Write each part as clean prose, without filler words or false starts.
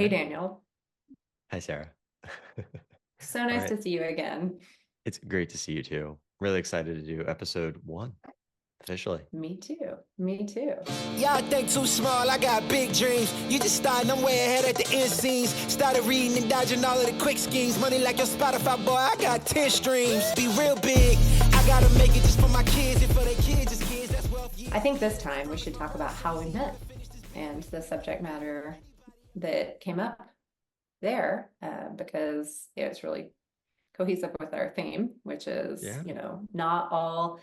Hey, Daniel. Hi, Sarah. So All nice right. to see you again. It's great to see you too. Really excited to do episode one officially. Me too. Me too. Y'all think too small, I got big dreams. You just starting, I'm way ahead at the end scenes. Started reading and dodging all of the quick schemes. Money like your Spotify, boy, I got 10 streams. Be real big, I gotta make it just for my kids and for their kids, just kids, that's wealth. Yeah. I think this time we should talk about how we met and the subject matter that came up there because it's really cohesive with our theme, which is, Yeah. not all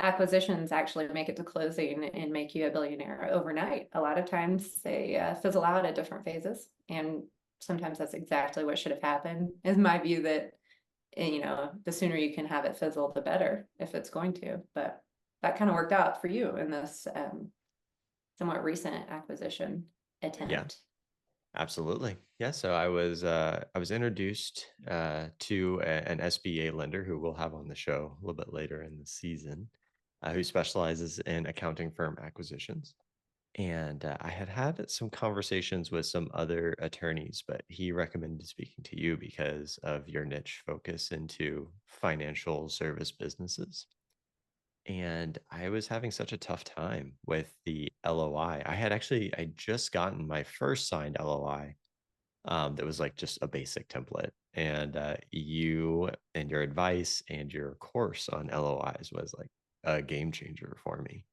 acquisitions actually make it to closing and make you a billionaire overnight. A lot of times they fizzle out at different phases. And sometimes that's exactly what should have happened, is my view that, the sooner you can have it fizzle, the better if it's going to. But that kind of worked out for you in this somewhat recent acquisition Yeah, attempt. absolutely. Yeah. So I was introduced to an SBA lender who we'll have on the show a little bit later in the season, who specializes in accounting firm acquisitions. And I had had some conversations with some other attorneys, but he recommended speaking to you because of your niche focus into financial service businesses. And I was having such a tough time with the LOI. I just gotten my first signed LOI that was like just a basic template. And you and your advice and your course on LOIs was like a game changer for me.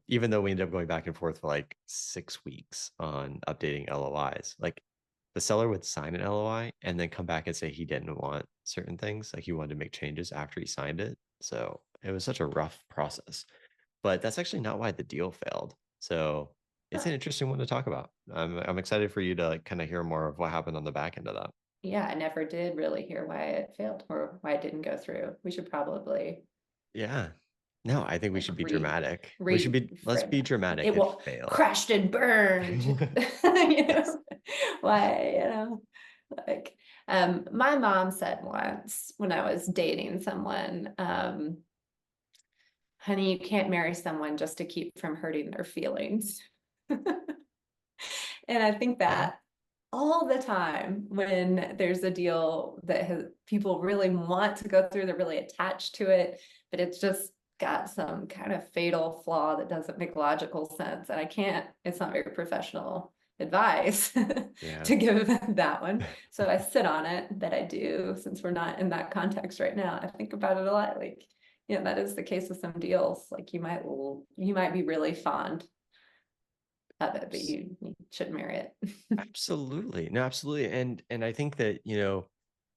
Even though we ended up going back and forth for like 6 weeks on updating LOIs, like the seller would sign an LOI and then come back and say he didn't want certain things, like he wanted to make changes after he signed it. So it was such a rough process. But that's actually not why the deal failed. So it's an Huh. interesting one to talk about. I'm excited for you to like kind of hear more of what happened on the back end of that. Yeah, I never did really hear why it failed or why it didn't go through. We should probably Yeah. No, I think we like should be dramatic. Let's reframe be that. dramatic. It It will failed. crashed and burned. Yes. Why, like my mom said once when I was dating someone, honey, you can't marry someone just to keep from hurting their feelings. And I think Yeah. that all the time when there's a deal that people really want to go through, they're really attached to it, but it's just got some kind of fatal flaw that doesn't make logical sense. And it's not very professional advice Yeah. to give that one. So I sit on it that I do, since we're not in that context right now. I think about it a lot. Like, that is the case with some deals. Like you might be really fond of it, but you shouldn't marry it. Absolutely. No, absolutely. And I think that,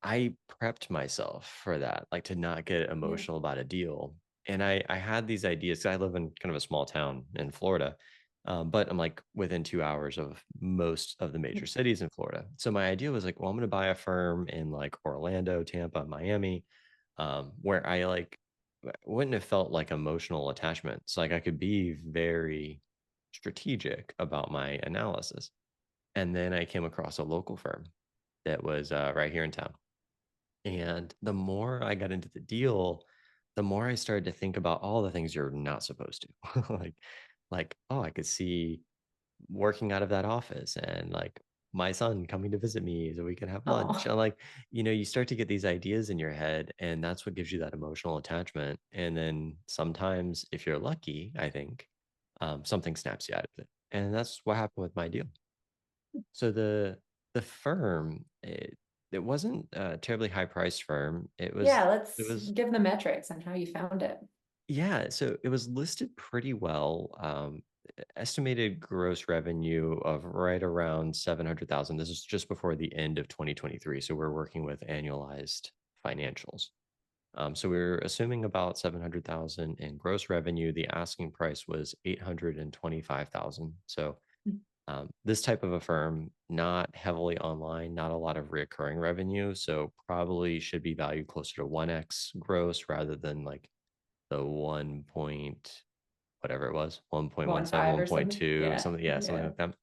I prepped myself for that, like to not get Yeah. emotional about a deal. And I had these ideas 'cause I live in kind of a small town in Florida. But I'm like within 2 hours of most of the major cities in Florida. So my idea was like, well, I'm going to buy a firm in like Orlando, Tampa, Miami, where I like wouldn't have felt like emotional attachment. So like I could be very strategic about my analysis. And then I came across a local firm that was right here in town. And the more I got into the deal, the more I started to think about all the things you're not supposed to. Oh, I could see working out of that office and like my son coming to visit me so we can have lunch. Oh, And like, you start to get these ideas in your head, and that's what gives you that emotional attachment. And then sometimes, if you're lucky, I think something snaps you out of it. And that's what happened with my deal. So the firm, it wasn't a terribly high priced firm. It yeah, was it let's was give the metrics on how you found it. yeah, so it was listed pretty well. Estimated gross revenue of right around 700,000. This is just before the end of 2023, so we're working with annualized financials. So we were assuming about 700,000 in gross revenue. The asking price was 825,000. So this type of a firm, not heavily online, not a lot of recurring revenue, so probably should be valued closer to 1x gross rather than like the 1 point, whatever it was, 1.17, 1.5 or something. 1.2, Yeah, something, yeah, something yeah. like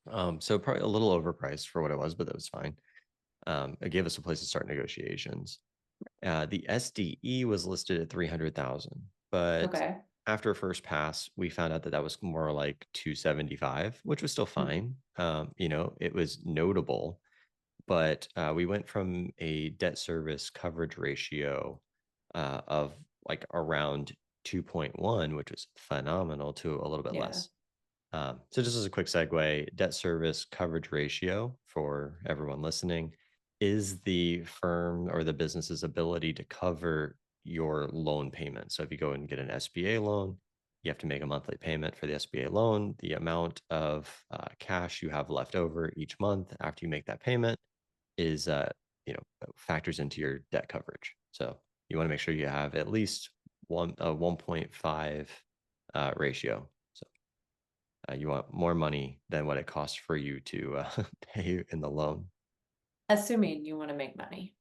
that. So probably a little overpriced for what it was, but that was fine. It gave us a place to start negotiations. The SDE was listed at 300,000, but Okay. after first pass, we found out that that was more like 275, which was still fine. It was notable, but we went from a debt service coverage ratio of like around 2.1, which was phenomenal, to a little bit Yeah. less. So just as a quick segue, debt service coverage ratio, for everyone listening, is the firm or the business's ability to cover your loan payment. So if you go and get an SBA loan, you have to make a monthly payment for the SBA loan. The amount of cash you have left over each month after you make that payment is, factors into your debt coverage. So you want to make sure you have at least 1.5 ratio. So you want more money than what it costs for you to pay in the loan, Assuming you want to make money.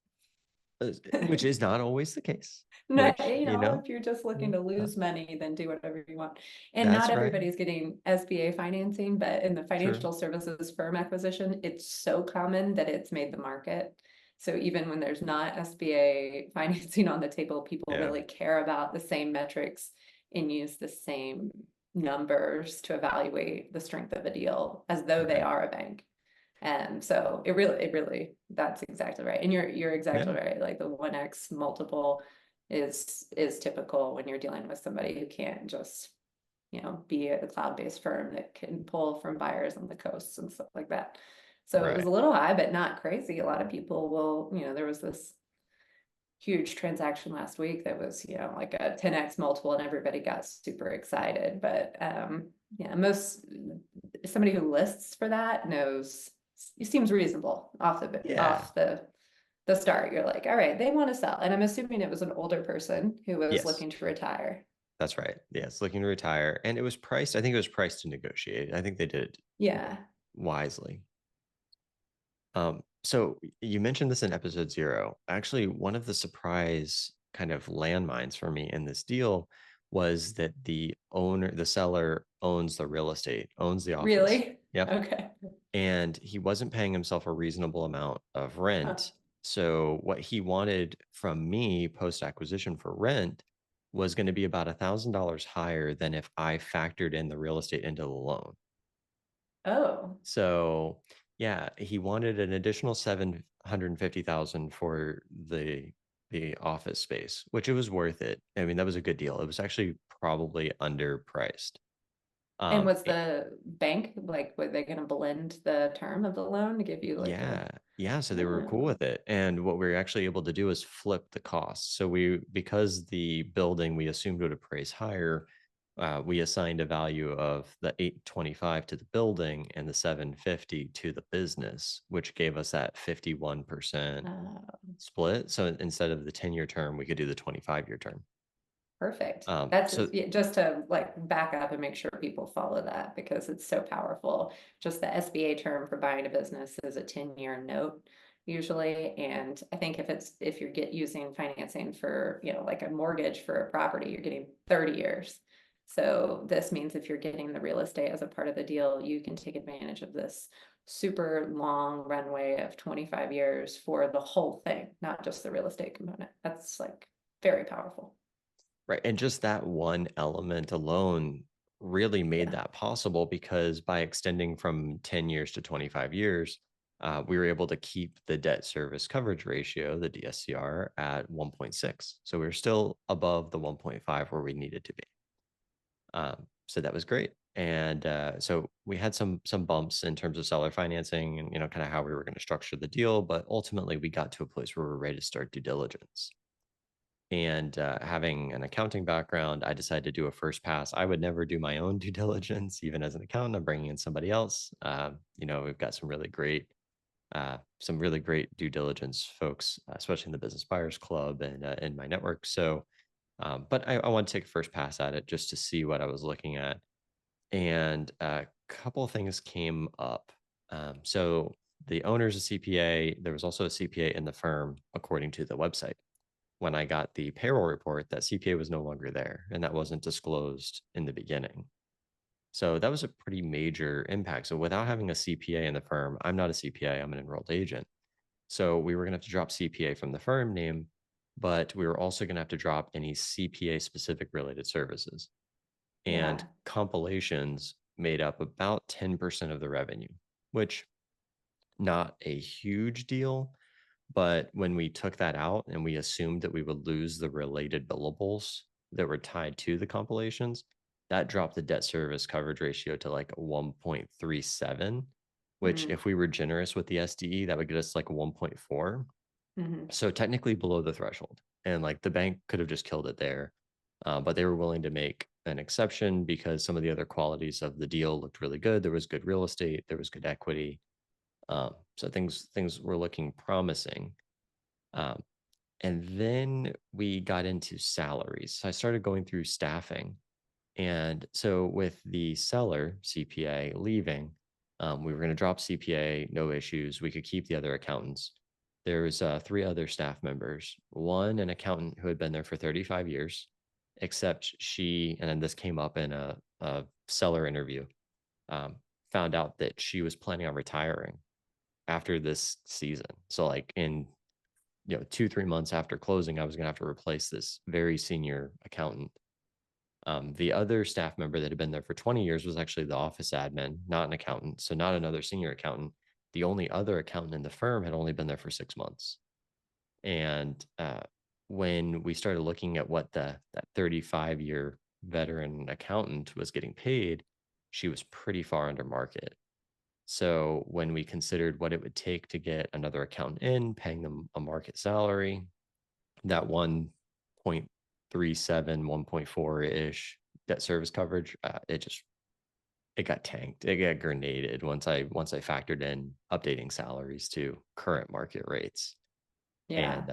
which is not always the case. No, Which, if you're just looking to uh, lose money, then do whatever you want. And that's not right. everybody's getting SBA financing, but in the True. financial services firm acquisition, it's so common that it's made the market. So even when there's not SBA financing on the table, people Yeah. really care about the same metrics and use the same numbers to evaluate the strength of a deal as though they Okay. are a bank. And so it really, that's exactly right. And you're exactly Yeah. right. Like the 1x multiple is typical when you're dealing with somebody who can't just, be a cloud-based firm that can pull from buyers on the coasts and stuff like that. So it was a Right. little high, but not crazy. A lot of people will, there was this huge transaction last week that was, like a 10x multiple, and everybody got super excited. But somebody who lists for that knows it seems reasonable off Yeah. the start. You're like, all right, they want to sell. And I'm assuming it was an older person who was Yes. looking to retire. That's right. Yes, looking to retire. And it was priced, I think it was priced to negotiate. I think they did it Yeah. wisely. So you mentioned this in episode 0. Actually, one of the surprise kind of landmines for me in this deal was that the seller owns the real estate, owns the office. Really? Yep. Okay. And he wasn't paying himself a reasonable amount of rent. So what he wanted from me post-acquisition for rent was going to be about $1,000 higher than if I factored in the real estate into the loan. Oh. So yeah, he wanted an additional 750,000 for the office space, which it was worth it. I mean, that was a good deal. It was actually probably underpriced. And was the bank like, were they going to blend the term of the loan to give you like yeah. So they were cool with it. And what we were actually able to do is flip the cost. So because the building we assumed would appraise higher, we assigned a value of the 825 to the building and the 750 to the business, which gave us that 51% split. So instead of the 10-year term, we could do the 25-year term. Perfect. So just to like back up and make sure people follow that, because it's so powerful. Just the SBA term for buying a business is a 10-year note usually. And I think if you're using financing for, like a mortgage for a property, you're getting 30 years. So this means if you're getting the real estate as a part of the deal, you can take advantage of this super long runway of 25 years for the whole thing, not just the real estate component. That's like very powerful. Right. And just that one element alone really made that possible, because by extending from 10 years to 25 years, we were able to keep the debt service coverage ratio, the DSCR, at 1.6. So we were still above the 1.5 where we needed to be. So that was great. And so we had some bumps in terms of seller financing and, kind of how we were going to structure the deal. But ultimately, we got to a place where we were ready to start due diligence. And having an accounting background, I decided to do a first pass. I would never do my own due diligence, even as an accountant. I'm bringing in somebody else. We've got some really great due diligence folks, especially in the Business Buyers Club and in my network. So, but I want to take a first pass at it just to see what I was looking at. And a couple of things came up. So the owner's a CPA. There was also a CPA in the firm, according to the website. When I got the payroll report, that CPA was no longer there, and that wasn't disclosed in the beginning. So that was a pretty major impact. So without having a CPA in the firm, I'm not a CPA, I'm an enrolled agent. So we were going to have to drop CPA from the firm name, but we were also going to have to drop any CPA specific related services. and Yeah. compilations made up about 10% of the revenue, which not a huge deal. But when we took that out and we assumed that we would lose the related billables that were tied to the compilations, that dropped the debt service coverage ratio to like 1.37, which Mm. if we were generous with the SDE, that would get us like 1.4. Mm-hmm. So technically below the threshold. And like the bank could have just killed it there. But they were willing to make an exception because some of the other qualities of the deal looked really good. There was good real estate, there was good equity. So things were looking promising. Um, and then we got into salaries. So I started going through staffing. And so with the seller CPA leaving, we were going to drop CPA, no issues. We could keep the other accountants. There was 3 other staff members. One, an accountant who had been there for 35 years, except she, and then this came up in a seller interview, um, found out that she was planning on retiring after this season. So like in 2-3 months after closing, I was going to have to replace this very senior accountant. The other staff member that had been there for 20 years was actually the office admin, not an accountant. So not another senior accountant. The only other accountant in the firm had only been there for 6 months. And when we started looking at what that 35-year veteran accountant was getting paid, she was pretty far under market. So when we considered what it would take to get another accountant in, paying them a market salary, that 1.37, 1.4-ish debt service coverage, it got tanked. It got grenaded once I factored in updating salaries to current market rates. Yeah. And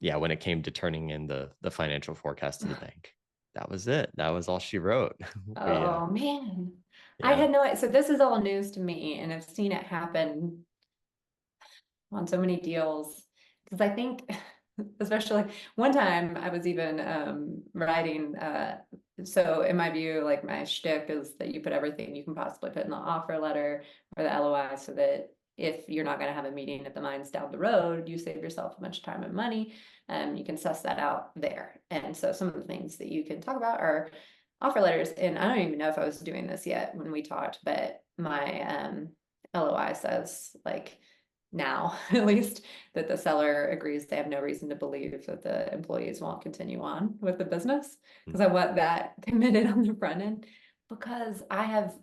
yeah, when it came to turning in the financial forecast to the bank, that was it. That was all she wrote. Oh man. I Yeah. had no idea. So this is all news to me, and I've seen it happen on so many deals. Because I think, especially one time I was even writing, so in my view, like my shtick is that you put everything you can possibly put in the offer letter or the LOI so that if you're not going to have a meeting at the mines down the road, you save yourself a bunch of time and money. You can suss that out there. And so some of the things that you can talk about are offer letters. And I don't even know if I was doing this yet when we talked, but my LOI says like, now, at least, that the seller agrees they have no reason to believe that the employees won't continue on with the business. Because I want that committed on the front end. Because I have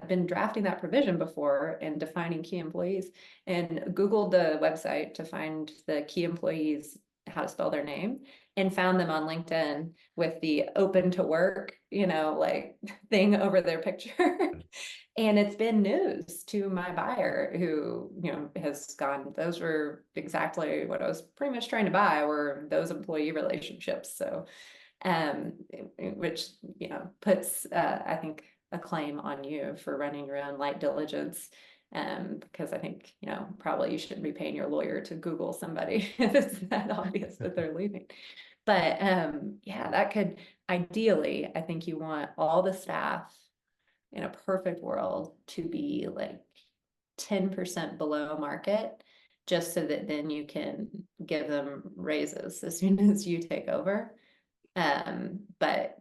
been drafting that provision before and defining key employees and Googled the website to find the key employees, how to spell their name, and found them on LinkedIn with the open to work, like thing over their picture. And it's been news to my buyer who, has gone, those were exactly what I was pretty much trying to buy, were those employee relationships. So, which, puts, I think, a claim on you for running your own light diligence. Because I think, probably you shouldn't be paying your lawyer to Google somebody if it's that obvious that they're leaving. But yeah, that could, ideally, I think you want all the staff in a perfect world to be like 10% below market, just so that then you can give them raises as soon as you take over. But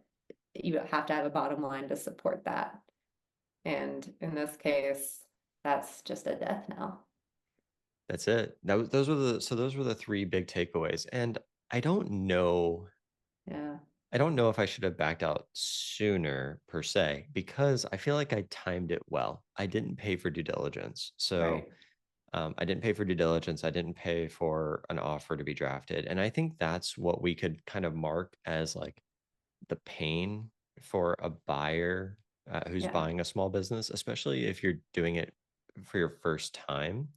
you have to have a bottom line to support that. And in this case, that's just a death knell. That's it. Those were the 3 big takeaways. And I don't know. Yeah. I don't know if I should have backed out sooner per se, because I feel like I timed it well. I didn't pay for due diligence. So Right. I didn't pay for due diligence. I didn't pay for an offer to be drafted. And I think that's what we could kind of mark as like the pain for a buyer who's Yeah. buying a small business, especially if you're doing it for your first time.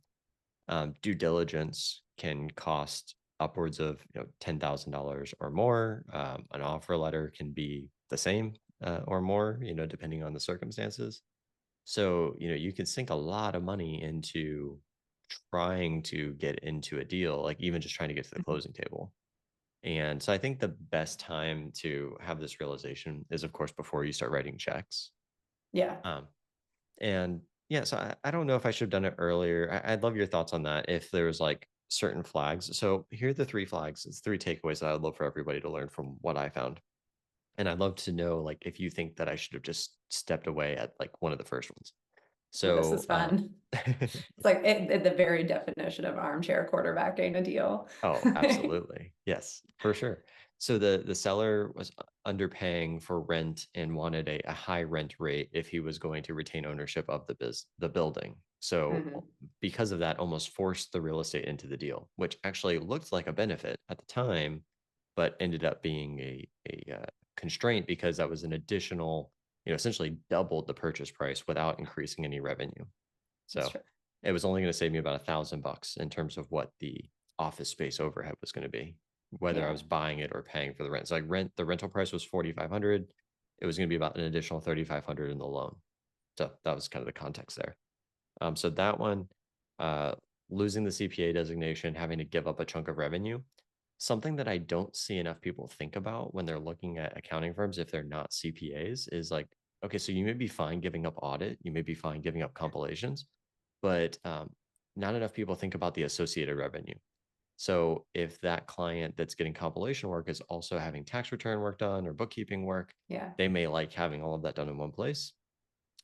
Due diligence can cost upwards of $10,000 or more. An offer letter can be the same or more, depending on the circumstances. So you can sink a lot of money into trying to get into a deal, like even just trying to get to the closing table. And so I think the best time to have this realization is, of course, before you start writing checks. Yeah. And yeah, so I don't know if I should have done it earlier. I'd love your thoughts on that. If there was like certain flags. So here are the 3 flags. It's 3 takeaways that I'd love for everybody to learn from what I found. And I'd love to know, like, if you think that I should have just stepped away at like one of the first ones. This So is fun. It's like the very definition of armchair quarterbacking a deal. oh, absolutely. Yes, for sure. So the seller was underpaying for rent and wanted a high rent rate if he was going to retain ownership of the building. So Mhm. because of that, almost forced the real estate into the deal, which actually looked like a benefit at the time, but ended up being a constraint because that was an additional, essentially doubled the purchase price without increasing any revenue. That's So true. it was only going to save me about $1,000 in terms of what the office space overhead was going to be, whether I Yeah. was buying it or paying for the rent. So like the rental price was 4,500. It was going to be about an additional 3,500 in the loan. So that was kind of the context there. So that one, uh, losing the CPA designation, having to give up a chunk of revenue, something that I don't see enough people think about when they're looking at accounting firms, if they're not CPAs, is like, okay, so you may be fine giving up audit, you may be fine giving up compilations, but not enough people think about the associated revenue. So if that client that's getting compilation work is also having tax return work done or bookkeeping work, Yeah. they may like having all of that done in one place.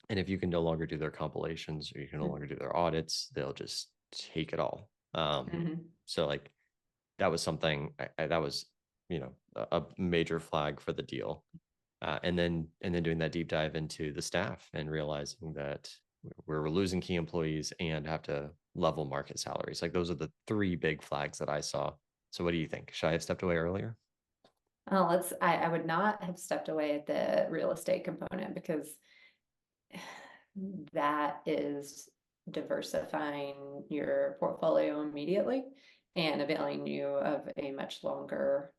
And if you can no longer do their compilations or you can no longer do their audits, they'll just take it all. Mhm. So like that was something that was, a major flag for the deal. And then doing that deep dive into the staff and realizing that we're losing key employees and have to level market salaries. Like those are the three big flags that I saw. So what do you think? Should I have stepped away earlier? Oh, I would not have stepped away at the real estate component because that is diversifying your portfolio immediately and availing you of a much longer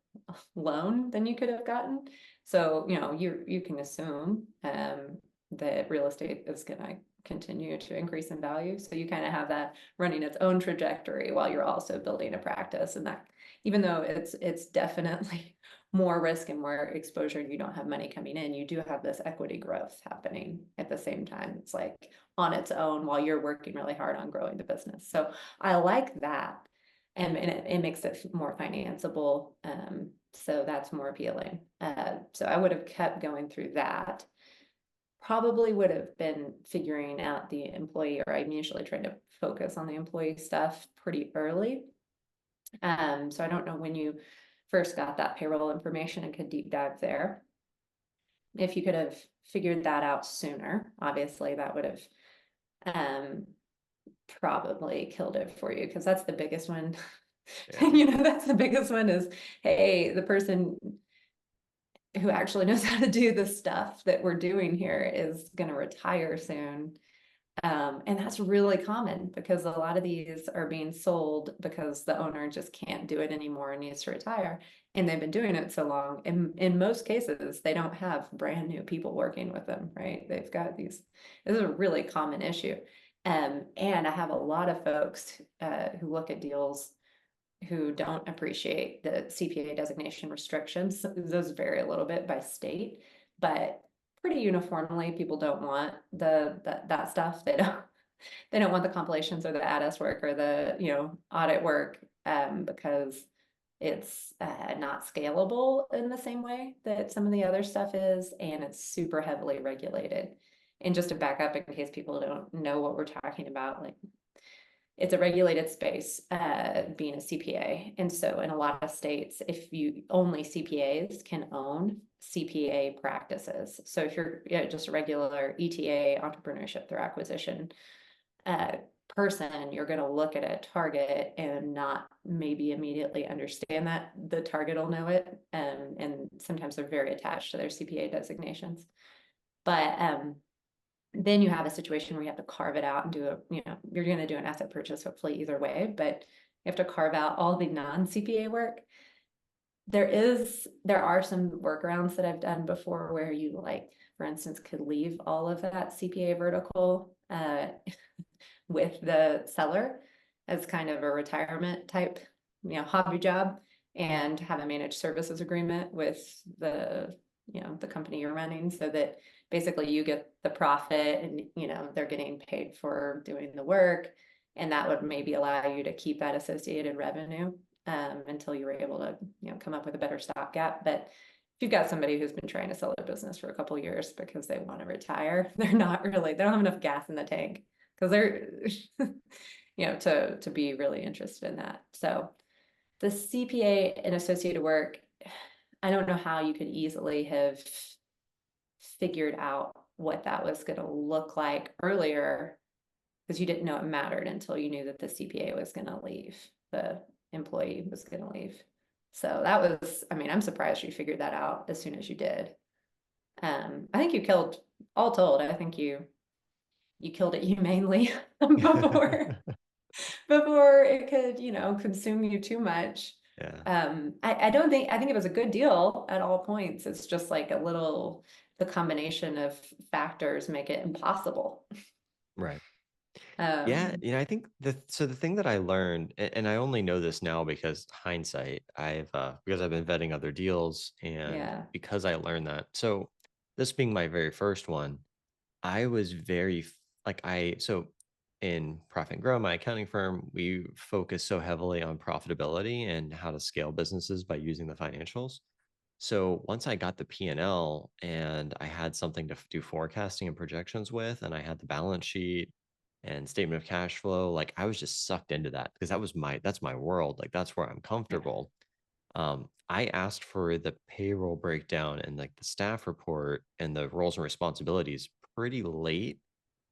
loan than you could have gotten. So, you can assume that real estate is going to continue to increase in value. So you kind of have that running its own trajectory while you're also building a practice. And that, even though it's definitely more risk and more exposure and you don't have money coming in, you do have this equity growth happening at the same time. It's like on its own while you're working really hard on growing the business. So I like that. And it makes it more financeable. So that's more appealing. So I would have kept going through that. Probably would have been figuring out the employee, or I'm usually trying to focus on the employee stuff pretty early. So I don't know when you first got that payroll information and could deep dive there. If you could have figured that out sooner, obviously that would have probably killed it for you, because that's the biggest one. Yeah. That's the biggest one is, hey, the person who actually knows how to do the stuff that we're doing here is going to retire soon. And that's really common because a lot of these are being sold because the owner just can't do it anymore and needs to retire. And they've been doing it so long. In most cases, they don't have brand new people working with them, right? They've got this is a really common issue. And I have a lot of folks who look at deals who don't appreciate the CPA designation restrictions. Those vary a little bit by state, but pretty uniformly, people don't want that stuff. They don't want the compilations or the ADAS work or the audit work because it's not scalable in the same way that some of the other stuff is, and it's super heavily regulated. And just to back up in case people don't know what we're talking about, like it's a regulated space, being a CPA. And so in a lot of states, if you only CPAs can own CPA practices. So if you're just a regular ETA, entrepreneurship through acquisition person, you're going to look at a target and not maybe immediately understand that the target will know it. And sometimes they're very attached to their CPA designations. But then you have a situation where you have to carve it out and do you're going to do an asset purchase, hopefully either way, but you have to carve out all the non-CPA work. There are some workarounds that I've done before where you, like, for instance, could leave all of that CPA vertical with the seller as kind of a retirement type, hobby job, and have a managed services agreement with the company you're running, so that basically you get the profit and they're getting paid for doing the work, and that would maybe allow you to keep that associated revenue until you were able to come up with a better stopgap. But if you've got somebody who's been trying to sell their business for a couple of years because they want to retire, they don't have enough gas in the tank because they're, to be really interested in that. So the CPA and associated work, I don't know how you could easily have figured out what that was going to look like earlier, because you didn't know it mattered until you knew that the CPA was going to leave, the employee was going to leave. So that was, I'm surprised you figured that out as soon as you did. I think you killed, all told, I think you killed it humanely before it could, consume you too much. Yeah. I think it was a good deal at all points. It's just like the combination of factors make it impossible. Right. Yeah, I think the thing that I learned, and I only know this now because hindsight, because I've been vetting other deals, and Yeah. because I learned that. So this being my very first one, I was so in Profit and Grow, my accounting firm, we focus so heavily on profitability and how to scale businesses by using the financials. So once I got the P&L and I had something to do forecasting and projections with, and I had the balance sheet and statement of cash flow, like I was just sucked into that because that's my world. Like that's where I'm comfortable. I asked for the payroll breakdown and like the staff report and the roles and responsibilities pretty late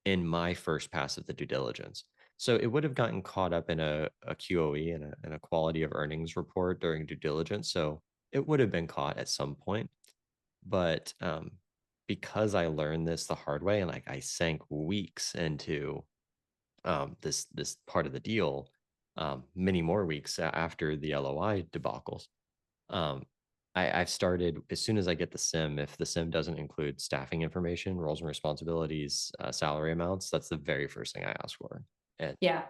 in my first pass of the due diligence. So it would have gotten caught up in a QOE and a quality of earnings report during due diligence. So it would have been caught at some point. But because I learned this the hard way and like I sank weeks into this part of the deal, many more weeks after the LOI debacles, um, I've started as soon as I get the SIM. If the SIM doesn't include staffing information, roles and responsibilities, salary amounts, that's the very first thing I ask for. And Yeah.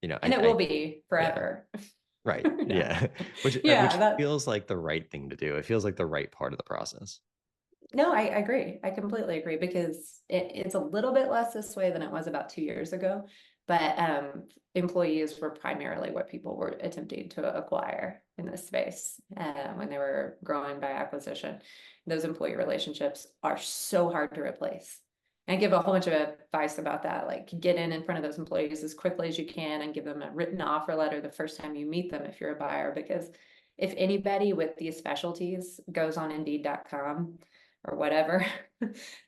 And it will be forever. Yeah, right. Yeah. Which feels like the right thing to do. It feels like the right part of the process. No, I agree. I completely agree, because it's a little bit less this way than it was about 2 years ago. But employees were primarily what people were attempting to acquire in this space when they were growing by acquisition. Those employee relationships are so hard to replace. And I give a whole bunch of advice about that. Like, get in front of those employees as quickly as you can and give them a written offer letter the first time you meet them if you're a buyer. Because if anybody with these specialties goes on Indeed.com or whatever,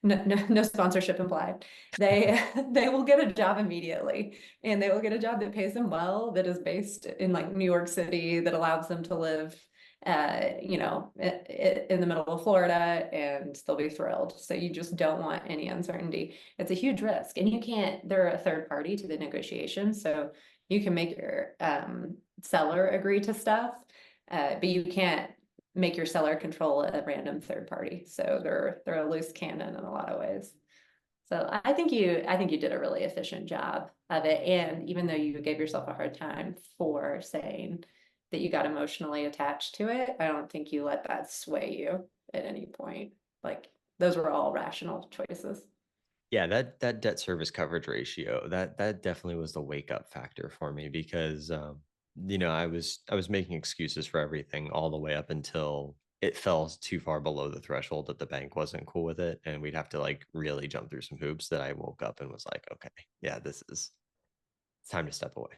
no sponsorship implied, they will get a job immediately, and they will get a job that pays them well, that is based in like New York City, that allows them to live in the middle of Florida, and they'll be thrilled. So you just don't want any uncertainty. It's a huge risk, and they're a third party to the negotiation, so you can make your seller agree to stuff, but you can't make your seller control a random third party. So they're a loose cannon in a lot of ways. So I think you did a really efficient job of it. And even though you gave yourself a hard time for saying that you got emotionally attached to it, I don't think you let that sway you at any point. Like, those were all rational choices. Yeah, that debt service coverage ratio, that definitely was the wake up factor for me, because I was making excuses for everything all the way up until it fell too far below the threshold that the bank wasn't cool with it, and we'd have to like really jump through some hoops, that I woke up and was like, okay, yeah, it's time to step away.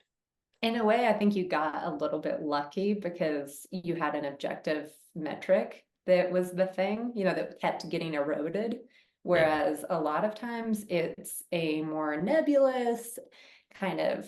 In a way, I think you got a little bit lucky because you had an objective metric that was the thing, that kept getting eroded. Whereas a lot of times it's a more nebulous kind of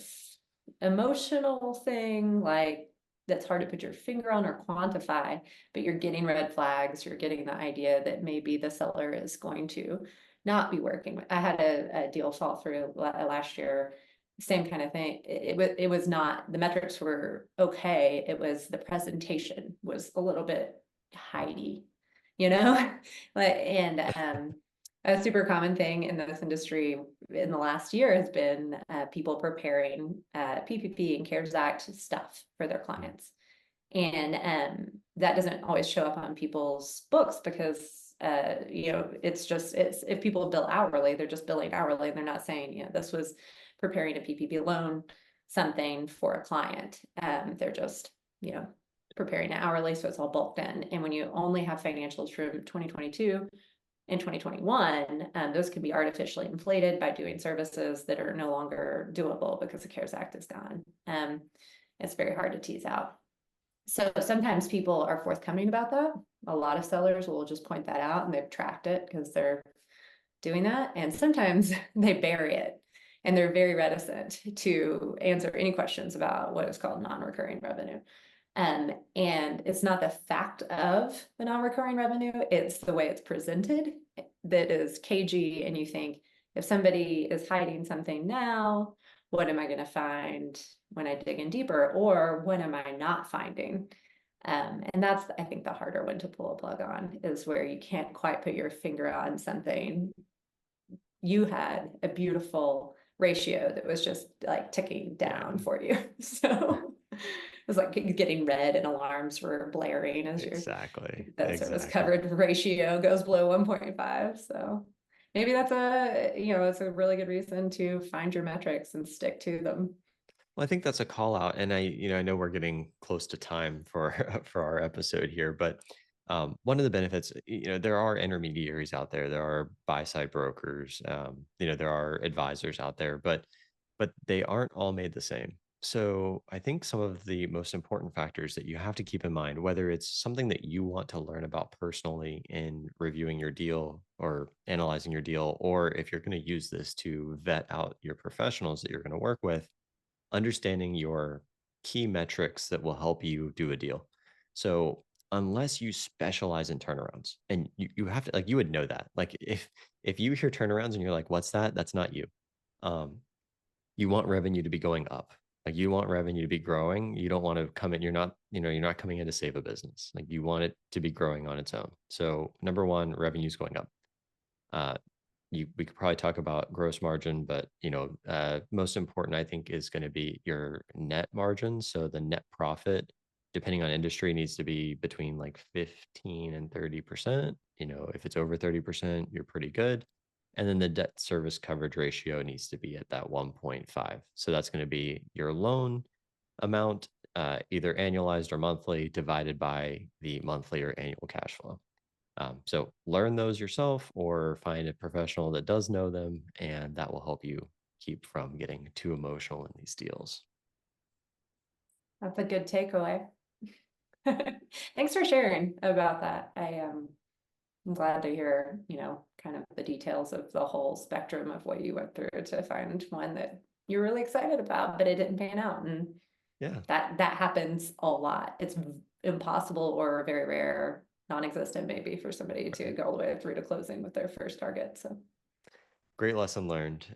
emotional thing, like, that's hard to put your finger on or quantify, but you're getting red flags. You're getting the idea that maybe the seller is going to not be working with. I had a deal fall through last year, same kind of thing. It was not, the metrics were okay. It was the presentation was a little bit hidey, and a super common thing in this industry in the last year has been people preparing PPP and CARES Act stuff for their clients. And that doesn't always show up on people's books because, it's if people bill hourly, they're just billing hourly. They're not saying, this was preparing a PPP loan, something for a client. They're just, preparing it hourly, so it's all bulked in. And when you only have financials from 2022 and 2021, those can be artificially inflated by doing services that are no longer doable because the CARES Act is gone. It's very hard to tease out. So sometimes people are forthcoming about that. A lot of sellers will just point that out, and they've tracked it because they're doing that. And sometimes they bury it, and they're very reticent to answer any questions about what is called non-recurring revenue. And it's not the fact of the non-recurring revenue, it's the way it's presented that is cagey. And you think, if somebody is hiding something now, what am I going to find when I dig in deeper, or what am I not finding? And that's, I think, the harder one to pull a plug on, is where you can't quite put your finger on something. You had a beautiful ratio that was just like ticking down for you. So it was like getting red and alarms were blaring as your service coverage ratio goes below 1.5. So maybe that's it's a really good reason to find your metrics and stick to them. Well, I think that's a call out, and I know we're getting close to time for our episode here, but one of the benefits, there are intermediaries out there, there are buy-side brokers, there are advisors out there, but they aren't all made the same. So I think some of the most important factors that you have to keep in mind, whether it's something that you want to learn about personally in reviewing your deal or analyzing your deal, or if you're going to use this to vet out your professionals that you're going to work with, understanding your key metrics that will help you do a deal. So unless you specialize in turnarounds, and you have to, like, you would know that, like, if you hear turnarounds and you're like, what's that? That's not you. You want revenue to be going up. Like, you want revenue to be growing. You don't want to come in. You're not coming in to save a business. Like, you want it to be growing on its own. So number one, revenue is going up. We could probably talk about gross margin, but most important, I think, is going to be your net margin. So the net profit, depending on industry, needs to be between like 15 and 30%. If it's over 30%, you're pretty good. And then the debt service coverage ratio needs to be at that 1.5. So that's going to be your loan amount, either annualized or monthly, divided by the monthly or annual cash flow. So learn those yourself, or find a professional that does know them, and that will help you keep from getting too emotional in these deals. That's a good takeaway. Thanks for sharing about that. I'm glad to hear, kind of the details of the whole spectrum of what you went through to find one that you're really excited about, but it didn't pan out. And yeah, that happens a lot. It's impossible or very rare, non-existent maybe, for somebody to go all the way through to closing with their first target. So great lesson learned,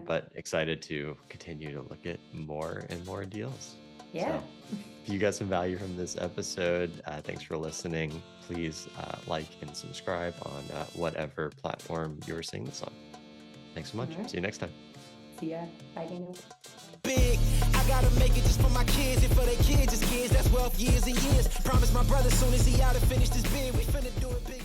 but excited to continue to look at more and more deals. Yeah. So, if you got some value from this episode, thanks for listening. Please like and subscribe on whatever platform you're seeing this on. Thanks so much. Right. See you next time. See ya. Bye, Daniel. Big, I gotta make it just for my kids and for their kids' kids. That's wealth years and years. Promise my brother soon as he out and finish this bid, we finna do it big.